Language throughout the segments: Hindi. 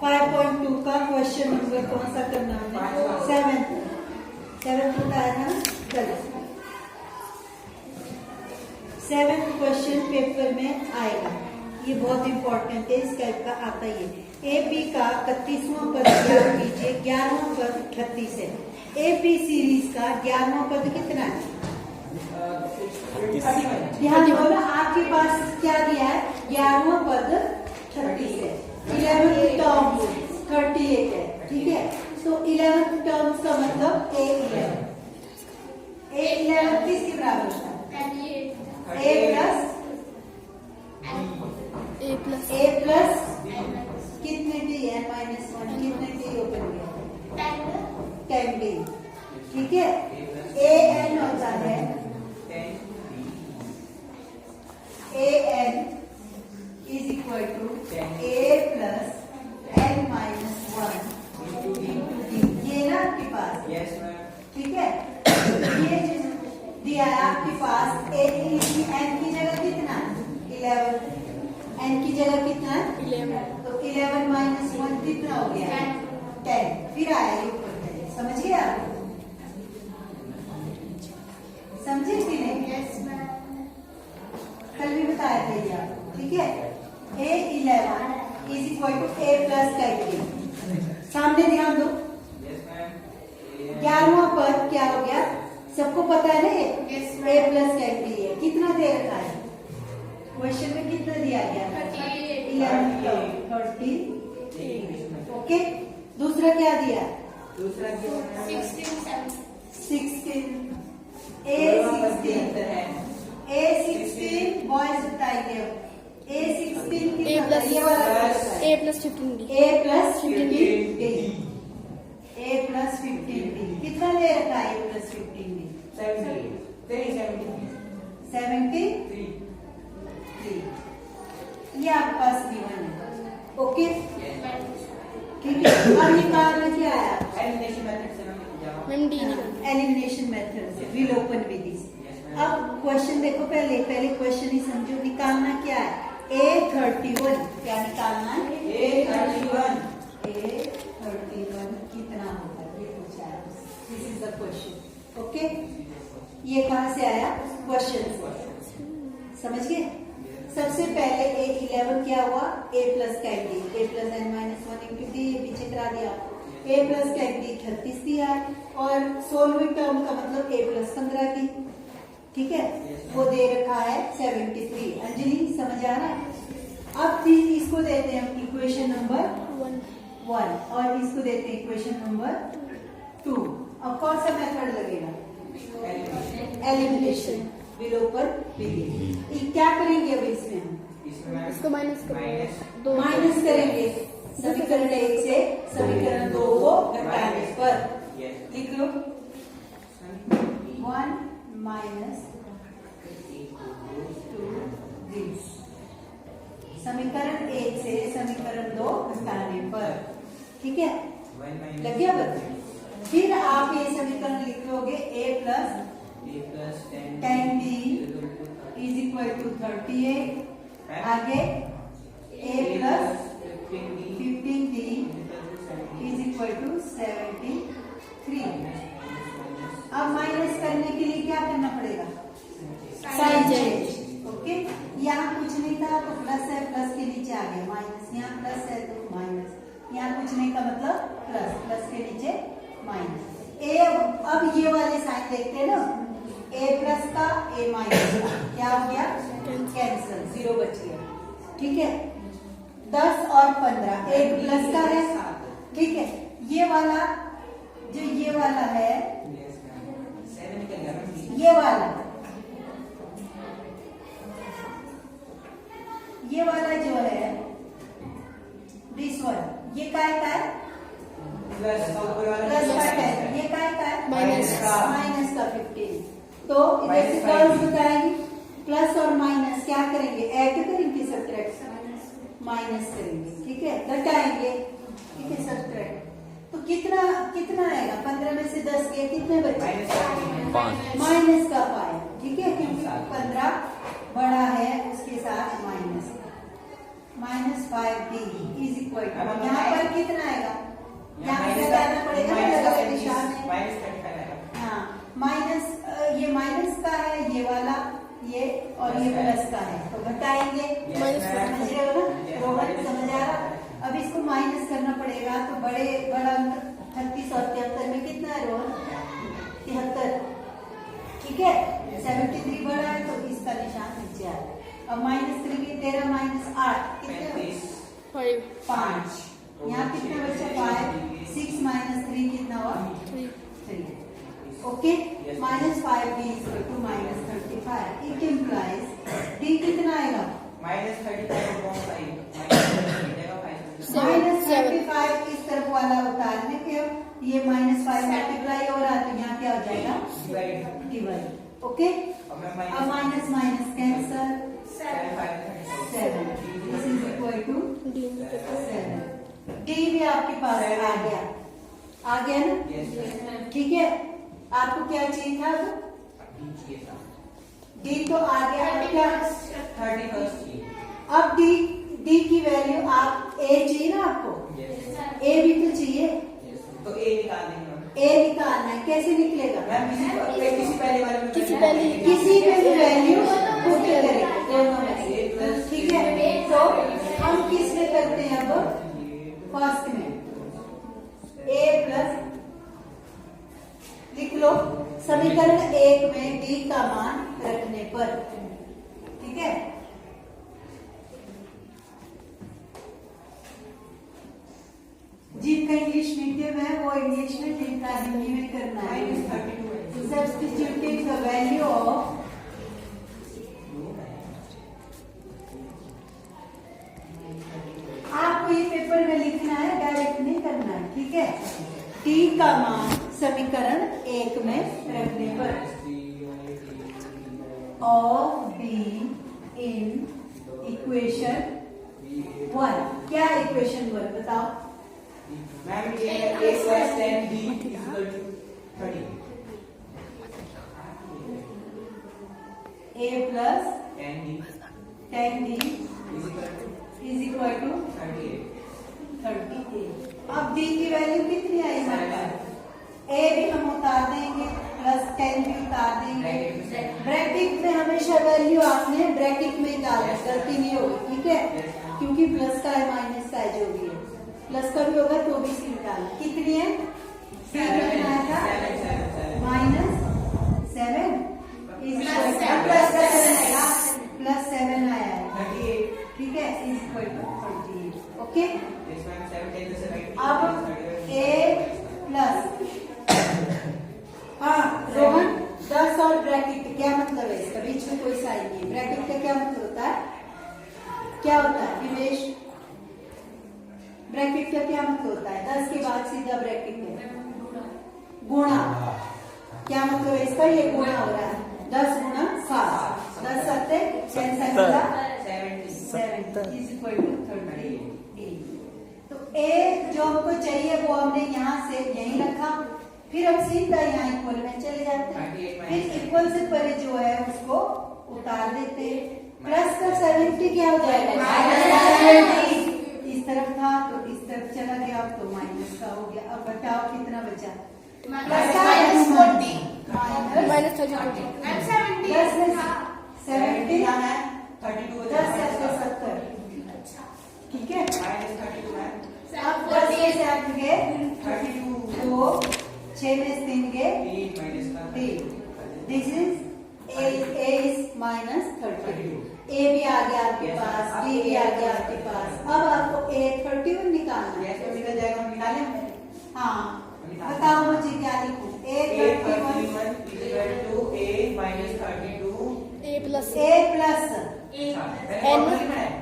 5.2 का क्वेश्चन नंबर कौन सा करना है? 7 बताया था ना। चलो 7 क्वेश्चन पेपर में आएगा। ये बहुत इंपॉर्टेंट है, इस टाइप का आता ही है। ए बी का 31वां पद ज्ञात कीजिए। 11वां पद 38 है। ए बी सीरीज का 11वां पद कितना है? ध्यान दो ना, आपके पास क्या दिया है? 11वां पद 36 है। 11th टर्म्स 38 है। ठीक है, तो 11th टर्म्स का मतलब A11 किसके बराबर होता है? A प्लस कितने डी n-1 कितने डी ओपन किया? 10 डी। ठीक है, an होता है an is equal to a plus n-1 into d. ये ना आपके पास? Yes ma'am. ठीक है, ये दिया है आपके पास। एन की जगह कितना है? 11। एन की जगह कितना है? 11। तो 11 माइनस 1 कितना हो गया? 10। फिर आया ये ऊपर 10। समझ गए आप? समझे कि नहीं? Yes ma'am. कल भी बताया था ये आप। ठीक है, A11 is equal to A plus का सामने ध्यान दो। 11वां पद क्या हो गया? सबको पता है ना ये? A प्लस कैंडी है। कितना दे रखा है क्वेश्चन में? कितना दिया गया? 30। ओके, दूसरा क्या दिया? 16 A16 बॉयज बताइए। A16 कितना? ये वाला A plus 15D। A plus 15D। A plus 15D कितना दे रखा है? A plus 15D 73। ये आपके पास गिवन है। ओके, ठीक है। अब निकालना क्या है? एलिमिनेशन मेथड से, विलोपन विधि से। अब क्वेश्चन देखो, पहले क्वेश्चन ही समझो। निकालना क्या है? A31 क्या निकालना है? A31 कितना होता है ये पूछा है। This is the question. Okay, ये कहां से आया? क्वेश्चन से। समझ गए? सबसे पहले A11 क्या हुआ? A plus candy, A plus n-1 into D. पीछे करा दिया। A प्लस कैंडी 36 दिया है और 16वीं टर्म का मतलब A प्लस 15 की। ठीक है, वो दे रखा है 73। अंजलि समझ आ रहा है? अब इसको देते हैं इक्वेशन नंबर 1 और इसको देते हैं इक्वेशन नंबर 2। अब कौन सा मेथड लगेगा? एलिमिनेशन, विलोपन विधि। क्या करेंगे अब इसमें? हम इसको माइनस माइनस करेंगे। समीकरण 1 से समीकरण 2 को घटाने पर लिख लो 1 माइनस 2 समीकरण 1 से समीकरण 2 घटाने पर। ठीक है, लग गया बता? फिर आप ये समीकरण लिख लोगे A plus 10D is equal to 38। आगे A plus 15D is equal to 73। अब माइनस करने के लिए क्या करना पड़ेगा? Sign change. ओके, यहाँ कुछ नहीं था तो प्लस है, प्लस के नीचे आ गया माइनस। यहाँ प्लस है तो माइनस, यहाँ कुछ नहीं का मतलब प्लस, प्लस के नीचे माइनस। अब ये वाले साइन देखते हैं ना, A प्लस का A माइनस का क्या हो गया? कैंसिल, 0 बच गया। ठीक है, 10 और 15 A प्लस का है। ठीक है, ये वाला जो ये वाला है, ये वाला जो है दिस वन, ये काय का है? प्लस का है। ये काय का है? माइनस का 15। तो इधर से टर्म्स बताएंगे, प्लस और माइनस क्या करेंगे? ऐड करेंगे, सब्ट्रैक्ट माइनस करेंगे। ठीक है, घटाएंगे। ठीक है, सब्ट्रैक्ट। तो कितना आएगा? 15 में से 10 गए, कितने बचे? माइनस का 5। ठीक है, क्योंकि 15 बड़ा है उसके साथ -5D इज इक्वल टू, यहाँ पर कितना आएगा? यहाँ से जाना पड़ेगा ना, लगा निशान है। हाँ, माइनस, ये माइनस का है ये वाला, ये और ये प्लस का है, तो घटाएंगे। समझ रहे हो ना रोहन, समझ आ रहा? अब इसको माइनस करना पड़ेगा, तो बड़ा अंतर 38 और 73 में कितना है रोहन? 73। ठीक है, 73 बड़ा है तो इसका निशान नीचे आ रहा है। अब -3 की 13 - 8 कितने? 5। यहाँ कितना बचा? 5। 6 - 3 कितना हुआ? 3। Okay, -5d = -35। It implies d कितना आएगा? -35 इस तरफ वाला उतारने के ये -5 मल्टीप्लाई हो रहा है, तो यहाँ क्या हो जाएगा? डिवाइड। ओके, अब minus minus cancel, 7 this is equal to 7। D भी आपके पास आ गया ना? ठीक है, आपको क्या चाहिए था? डी तो आ गया, क्या 31 अब डी की वैल्यू आप ए चाहिए ना आपको? ए भी तो चाहिए, तो ए निकाल देंगे। ए निकालना है, कैसे निकलेगा? किसी पे भी वैल्यू पुट करेंगे दोनों में से। ठीक है, तो हम किस में करते हैं? अब फर्स्ट में a प्लस लिख लो, समीकरण 1 में d का मान रखने पर। ठीक है, जिनका इंग्लिश मीडियम है वो इंग्लिश में, जिनका हिंदी में करना है। सब्स्टिट्यूटिंग द वैल्यू ऑफ आपको ये पेपर में लिखना है, डायरेक्ट नहीं करना है। ठीक है, t का मान समीकरण 1 में रखने पर ऑफ बी इन इक्वेशन 1। क्या इक्वेशन 1 बताओ? मैम ये a plus 10b equal to 30। a plus 10b 10d is equal to 38। 38। अब d की वैल्यू कितनी आई हमारे पास? a भी हम उतार देंगे, प्लस 10 भी उतार देंगे। ब्रैकेट में हमेशा वैल्यू आपने ब्रैकेट में डालना, गलती नहीं होगी। ठीक है, क्योंकि प्लस का है माइनस का है, जो भी है प्लस का भी होगा तो भी सी निकालना। कितनी है? -7 प्लस 7 आया है। ठीक है, इज इक्वल टू 38। ओके, अब a प्लस, हाँ रोहन, 10 और ब्रैकेट क्या मतलब है इसका? बीच में कोई साइन नहीं। ब्रैकेट का क्या मतलब होता है? क्या होता है विवेश? ब्रैकेट का क्या मतलब होता है? 10 के बाद सीधा ब्रैकेट है गुणा। क्या मतलब है इसका? ये गुणा हो रहा है, 10 गुणा 7, 10 7 इज इक्वल टू 38। तो ए जो हमको चाहिए वो हमने यहाँ से यहीं रखा, फिर हम सीधा यहाँ इक्वल में चले जाते हैं, फिर इक्वल से परे जो है उसको उतार देते हैं। प्लस का 70 क्या हो जाएगा? -70। इस तरफ था तो इस तरफ चला गया, अब तो माइनस का हो गया। अब बताओ कितना बचा? -40 70 32 10 70। ठीक है, अब 10 में से 8 गए 2, 6 में से 3 गए 3। This is a is -32। a भी आ गया आपके पास, d भी आ गया आपके पास। अब आपको a 31 निकालना है, तो निकल जाएगा। हम निकालें? हाँ, बताओ मुझे क्या लिखूं? a 31 a plus n।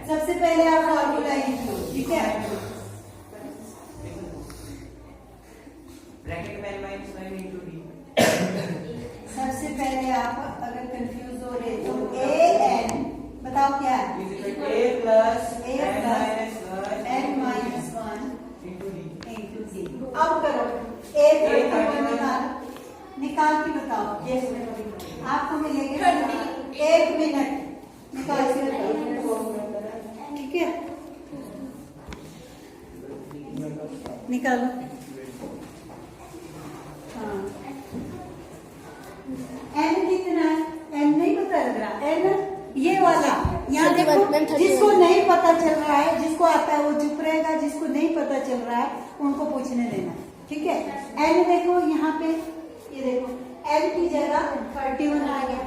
सबसे पहले आप फॉर्मूला लिख लो। ठीक है, ब्रैकेट में -1 into d। सबसे पहले आप अगर कंफ्यूज हो रहे तो a n बताओ क्या है? a plus n minus 1 into d। into d। अब करो a 31 निकाल के बताओ। आपको मिलेगा 1 मिनट, निकाल के बताओ। ठीक है, निकालो। हाँ n कितना है? n नहीं पता लग रहा। n ये वाला यहाँ 31, देखो, मैम 31। जिसको नहीं पता चल रहा है, जिसको आता है वो चुप रहेगा, जिसको नहीं पता चल रहा है उनको पूछने देना, ठीक है। n देखो यहाँ पे, ये देखो n की जगह 31 आ गया,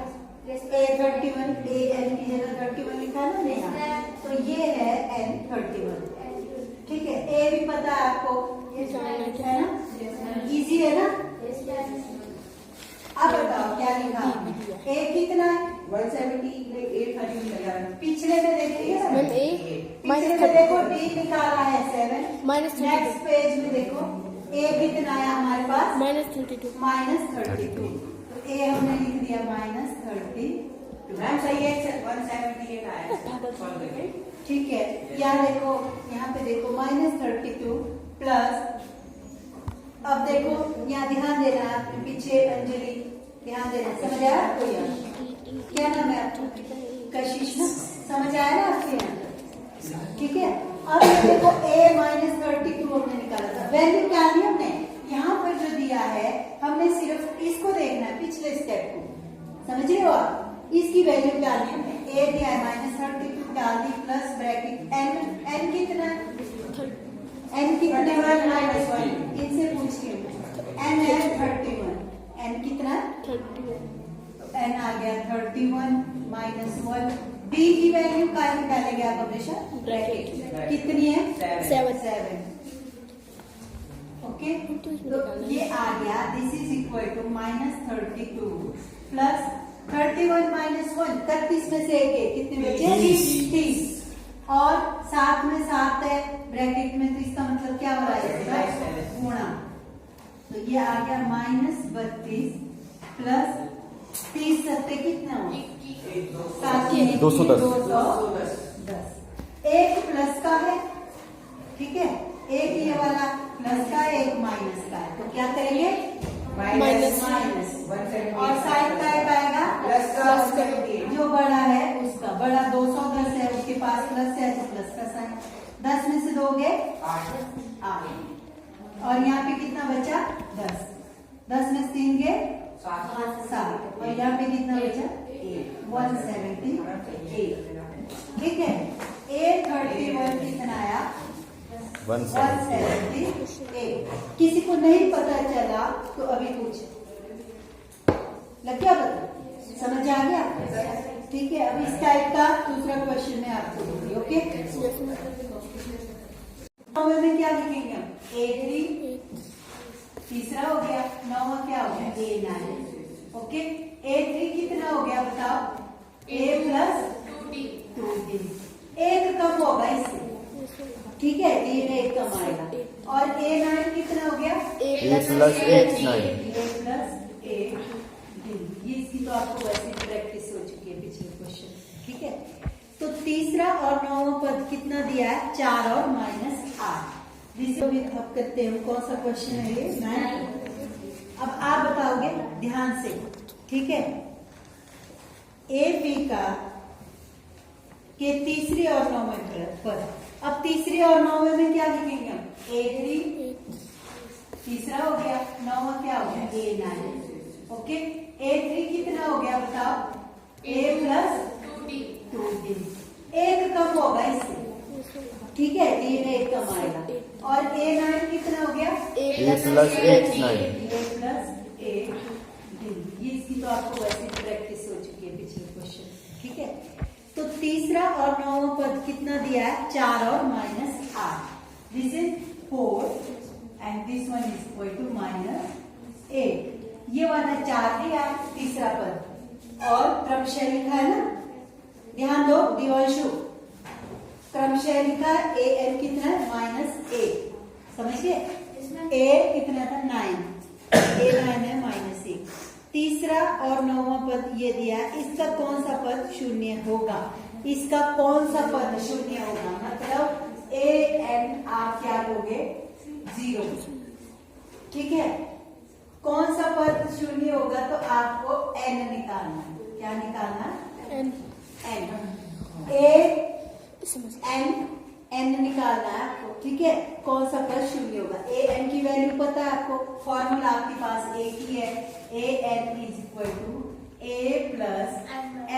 a31, a n की जगह 31 लिखा है ना यहाँ, तो ये है n 31, ठीक है। a भी पता है आपको, है ना, इजी है ना। अब बताओ क्या लिखा, a कितना है? 170 830 लगा। पिछले में देखिए, मैम ए पिछले में देखो d निकाला है 7, -32 नेक्स्ट पेज में देखो a कितना आया हमारे पास? -32 -32, तो a हमने लिख दिया -32, मैम सही है, 178 आया सॉल्व करके। ठीक है। यहाँ देखो, यहाँ पे देखो -32 प्लस, अब देखो यहाँ ध्यान देना है, आपके पीछे अंजलि ध्यान देना, समझ आया आपको? यहाँ क्या नाम है आपका? कशिश ना, समझ आया ना आपके यहाँ? ठीक है। अब देखो a -32 हमने निकाला था, वैल्यू क्या दी हमने? यहाँ पर जो दिया है हमने सिर्फ इसको देखना है, पिछले स्टेप को, समझ रहे हो आप? इसकी वैल्यू क्या दी हमने? a दिया है -32 डाल दी, प्लस ब्रैकेट n कितना है? n कितना है? इनसे पूछिए, n है 31, n कितना है? 31 n आ गया 31 -1, b की वैल्यू क्या निकालेंगे आप हमेशा? ब्रैकेट, कितनी है? 7, ओके। तो ये आ गया, this is equal to -32 plus 31 -1, 31 में से एक कितने बचे? 30, और 7 में 7 है ब्रैकेट में, तो इसका मतलब क्या हो रहा है? गुणा, तो ये आ गया -32 प्लस 30 सत्ते कितना हो? 210। एक प्लस का है, ठीक है, एक ये वाला प्लस का है, एक माइनस का है, तो क्या करेंगे? माइनस, और साइड का एक आएगा प्लस का, जो बड़ा है उसका, बड़ा 210 है, उसके पास प्लस है तो प्लस का साइन, 10 में से दोगे 8, और यहाँ पे कितना बचा? 10 में से 3 गए 7, और यहाँ पे कितना बचा? 178, ठीक है। A31 कितना आया? 178। किसी को नहीं पता चला तो अभी पूछ, लग गया पता? समझ आ गया? ठीक है। अब इस टाइप का दूसरा क्वेश्चन मैं आपको दूंगी, ओके। नौवे में क्या लिखेंगे हम? A3, तीसरा हो गया, नौवा क्या हो गया? A9, okay. A3 कितना हो गया बताओ? A + 2D, एक कम होगा इससे, ठीक है, D में एक कम आएगा, और A9 कितना हो गया? A A + 8 9, A + 8D, ये इसकी तो आपको वैसे प्रैक्टिस हो चुकी है पिछले क्वेश्चन, ठीक है। तो तीसरा और नौवां पद कितना दिया है? 4 और -8। जिसे भी अब करते हैं, कौन सा क्वेश्चन है ये? 9। अब आप बताओगे ध्यान से, ठीक है। ए बी का के तीसरे और नौवें पद, अब तीसरे और नौवें में क्या लिखेंगे हम? A3, तीसरा हो गया, नौवां क्या हो गया? A9, okay. A3 कितना हो गया बताओ? A + 2D, एक कम होगा इससे, ठीक है, D में एक कम आएगा, और A9 कितना हो गया? A A + 8 9, A + 8D, ये इसकी तो आपको वैसे प्रैक्टिस हो चुकी है पिछले क्वेश्चन, ठीक है। तो तीसरा और नौवां पद कितना दिया है? 4 और -8, this is 4 and this one is equal to -8। ये वाला 4 दिया तीसरा पद, और क्रमशः लिखा है ना, ध्यान दो दिवांशु, क्रमशः लिखा AN कितना है? -8, समझिए। A कितना था? 9, A9 है -1। तीसरा और नौवां पद ये दिया, इसका कौन सा पद शून्य होगा? इसका कौन सा पद शून्य होगा? मतलब AN आप क्या लोगे? 0, ठीक है। कौन सा पद शून्य होगा? तो आपको N निकालना है। क्या निकालना? N N, A N n निकालना है आपको, ठीक है। कौन सा प्लस शून्य होगा, ए एन की वैल्यू पता है आपको, फॉर्मूला आपके पास एक ही है, a N is equal to a plus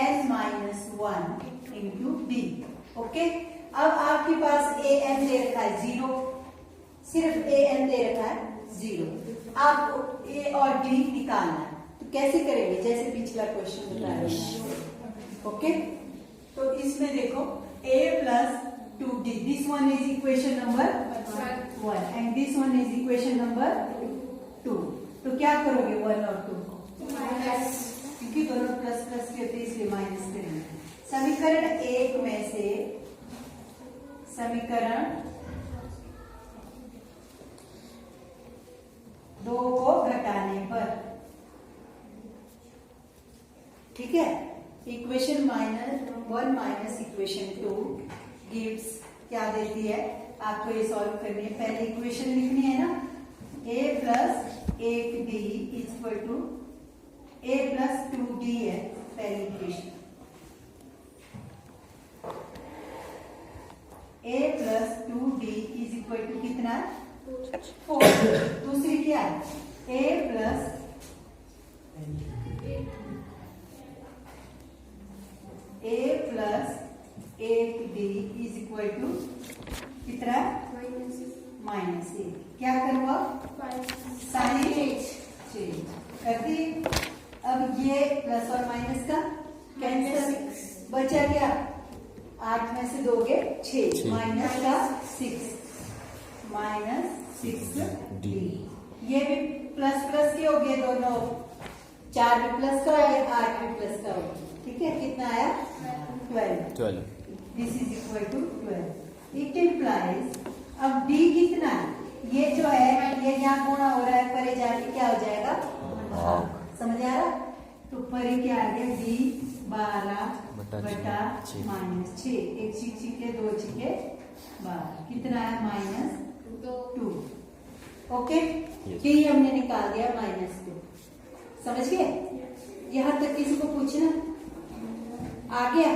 n minus 1 into d. Okay, अब आपके पास ए एन दे रखा है 0, सिर्फ ए एन दे रखा है 0, आपको ए और डी निकालना है। तो कैसे करेंगे, जैसे पिछला क्वेश्चन बताया। ओके, तो इसमें देखो a plus 2d, this one is equation number 1 and this one is equation number 2। तो क्या करोगे 1 और 2 को, क्योंकि दोनों प्लस प्लस के होते इसलिए माइनस करेंगे। समीकरण 1 में से समीकरण 2 को घटाने पर, ठीक है, इक्वेशन -1 माइनस इक्वेशन 2 गिव्स क्या देती है, आपको ये सॉल्व करनी है। पहले इक्वेशन लिखनी है ना, a plus 1d is equal to a plus 2d है पहली equation, a plus 2d is equal to कितना है 4। दूसरी क्या है, a plus a plus 8d is equal to कितना, -1। क्या करूँ साइन चेंज कर दी। अब ये प्लस और माइनस का कैंसिल, बचा क्या, 8 में से दोगे 6, माइनस का 6 -6d। ये भी प्लस प्लस के हो गए दोनों, 4 भी प्लस का है, 8 भी प्लस का हो, ठीक है। कितना आया 12। This is equal to 12। It implies, अब d कितना है, ये जो है ये यहाँ गुणा हो रहा है, परे जाके क्या हो जाएगा, समझ आ रहा। तो परे क्या आ गया, d 12 बटा -6, एक छिके 2 छिके 12, कितना है -2। ओके, ये हमने निकाल दिया -2, समझ गए। यहाँ तक किसी को पूछना आ गया,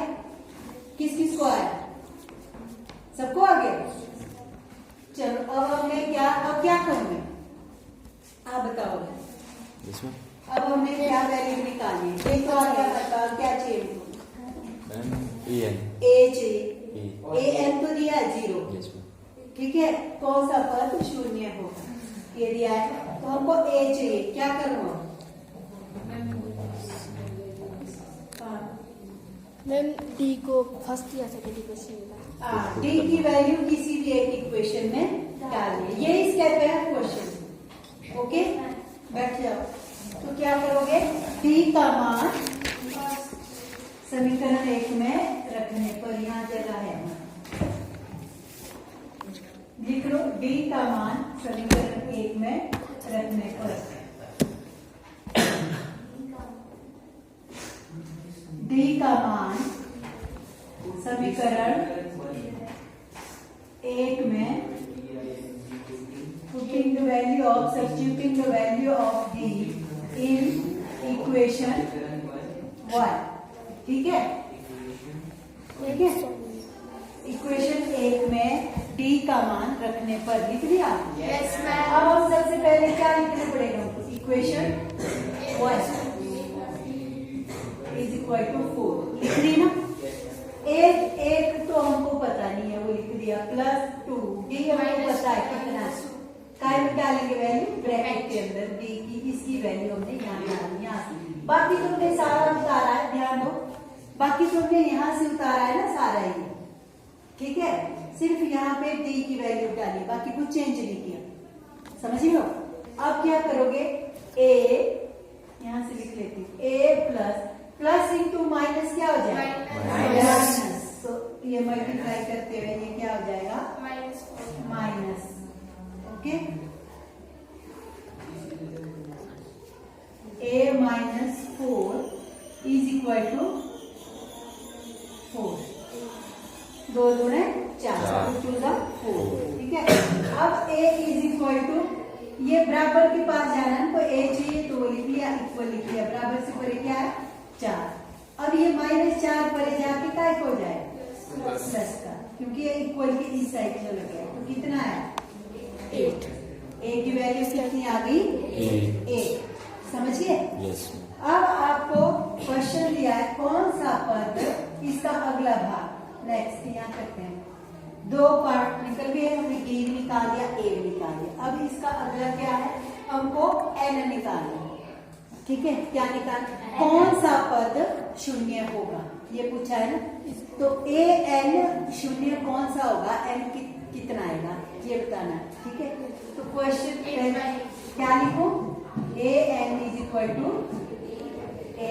किस किस को आया, सबको आ गया। चलो अब हमने क्या, अब क्या करोगे आप बताओगे। अब हमने क्या वैल्यू निकाली है, एक तो आ गया, बताओ क्या चाहिए, ए चाहिए, ए एन तो दिया है 0, ठीक है। कौन सा पद शून्य होगा, ये दिया है, तो हमको ए चाहिए, क्या करूँ मैम, डी को फर्स्ट या सेकंड इक्वेशन में, डी की वैल्यू किसी भी एक इक्वेशन में डालिए, ये स्टेप है क्वेश्चन। ओके, बैठ जाओ। तो क्या करोगे, डी का मान समीकरण 1 में रखने पर, यहाँ जगह है, लिख लो डी का मान समीकरण 1 में रखने पर, डी का मान समीकरण 1 में putting the value of, substituting the value of d in equation 1, ठीक है, ठीक है। इक्वेशन 1 में d का मान रखने पर, लिख दिया। Yes ma'am. अब हम सबसे पहले क्या लिखना पड़ेगा, इक्वेशन 1 इज इक्वल टू 4, लिख दी ना। एक तो हमको पता नहीं है, वो लिख दिया, प्लस 2 डी हमको पता है कितना, काय में डालेंगे वैल्यू, ब्रैकेट के अंदर डी की, इसकी वैल्यू हमने यहाँ डाली, यहाँ। बाकी तुमने सारा उतारा है, ध्यान दो, बाकी तुमने यहाँ से उतारा है ना सारा ये, ठीक है। सिर्फ यहाँ पे डी की वैल्यू डाली, बाकी कुछ चेंज नहीं किया, समझ लो। अब क्या करोगे, ए यहाँ से लिख लेती हूँ, ए प्लस इंटू माइनस क्या हो जाएगा, माइनस। तो ये मल्टीप्लाई करते हुए ये क्या हो जाएगा, minus. Okay, a minus 4 is equal to 4, 2 दूने 4, 2 4, ठीक है। अब a इज इक्वल टू, ये बराबर के पास जाना है, तो a चाहिए तो वो लिख लिया, इक्वल लिख लिया, बराबर से परे क्या है 4। अब ये -4 परे जाके क्या हो जाएगा 10 का, क्योंकि ये इक्वल के इस साइड चला गया, तो कितना है 8 ए की वैल्यू कितनी आ गई 8। समझिए। Yes. अब आपको क्वेश्चन दिया है कौन सा पद इसका अगला भाग। नेक्स्ट यहाँ करते हैं, 2 पार्ट निकल गए, हमने ए निकाल दिया, ए निकाल दिया। अब इसका अगला क्या है, हमको एन निकालना। ठीक है, क्या निकाल, कौन सा पद शून्य होगा, ये पूछा है ना। तो ए एन शून्य कौन सा होगा, एन कितना आएगा ये बताना है। ठीक है, तो क्वेश्चन क्या लिखूं, A N is equal to A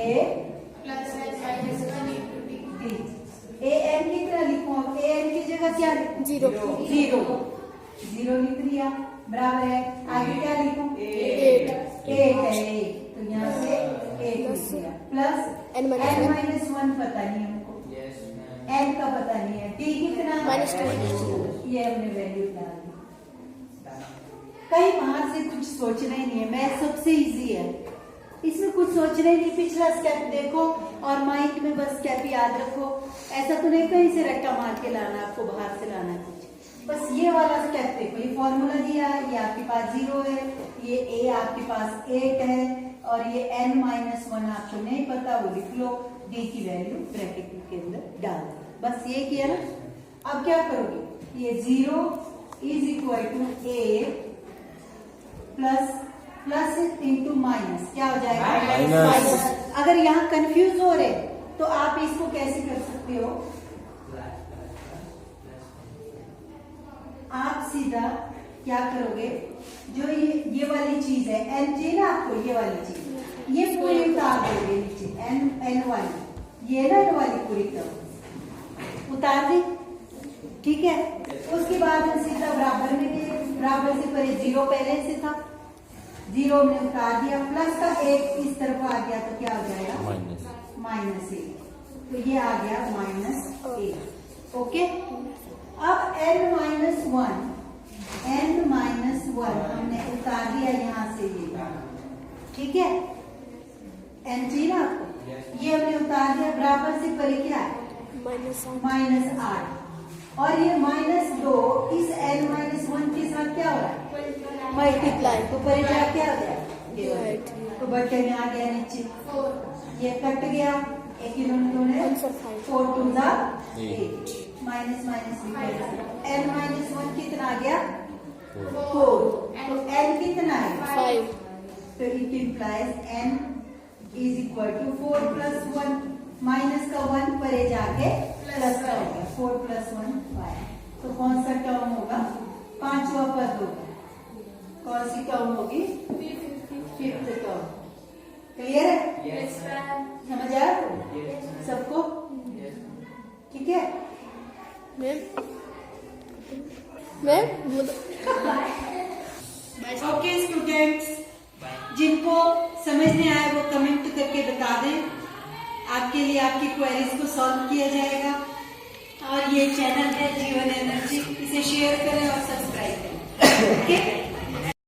A N कितना लिखूं, अब ए एन की जगह क्या लिखूं, 0 लिख दिया, बराबर है। आगे क्या लिखूं, 8 है, तो यहाँ से 8 लिख दिया, प्लस n माइनस 1 पता नहीं हमको, n का पता नहीं है, d कितना -2, ये हमने वैल्यू डाल दी। कहीं बाहर से कुछ सोचना ही नहीं है, मैथ सबसे इजी है, इसमें कुछ सोचना ही नहीं। पिछला स्टेप देखो और माइंड में बस स्टेप याद रखो। ऐसा तो नहीं कहीं से रट्टा मार के लाना, आपको बाहर से लाना कुछ, बस ये वाला स्टेप देखो। ये फॉर्मूला दिया है, ये आपके पास 0 है, ये a आपके पास 8 है, और ये n माइनस 1 आपको नहीं पता, वो लिख लो, d की वैल्यू ब्रैकेट के अंदर डाल दो, बस ये किया ना। अब क्या करोगे, ये 0 is equal to a plus into minus, क्या हो जाएगा माइनस। अगर यहाँ कंफ्यूज हो रहे तो आप इसको कैसे कर सकते हो, आप सीधा क्या करोगे, जो ये वाली चीज है एन जी ना, आपको ये वाली चीज, ये पूरी उतार दोगे नीचे, एन वाली, ये ना एन वाली पूरी तरह उतार दी। ठीक है, उसके बाद हम सीधा बराबर में गए, बराबर से परे 0 पहले से था, 0 हमने उतार दिया, प्लस का 1 इस तरफ आ गया, तो क्या हो जाएगा -1, तो ये आ गया -1। ओके, अब n माइनस 1 हमने उतार दिया यहाँ से ये, ठीक है, n जी ना आपको, ये हमने उतार दिया, बराबर से परे क्या है -8, और ये -2 इस n माइनस 1 के साथ क्या हो रहा है, मल्टीप्लाई, तो परे क्या क्या हो गया, तो बटे में आ गया नीचे, ये कट गया, एक इन्होंने 4 2 8, माइनस n माइनस 1 कितना आ गया 4, तो n कितना है 5, तो it implies n is equal to 4 plus 1, minus का 1 परे जाके प्लस का हो गया, 4 प्लस 1 5, तो कौन सा टर्म होगा, 5वां पद होगा, कौन सी टर्म होगी, 5th टर्म। क्लियर है, समझ आया सबको, ठीक है मैम ओके स्टूडेंट्स, जिनको समझ नहीं आया वो कमेंट करके बता दें, आपके लिए आपकी क्वेरीज को सॉल्व किया जाएगा। और ये चैनल है जीवन एनर्जी, इसे शेयर करें और सब्सक्राइब करें। ओके।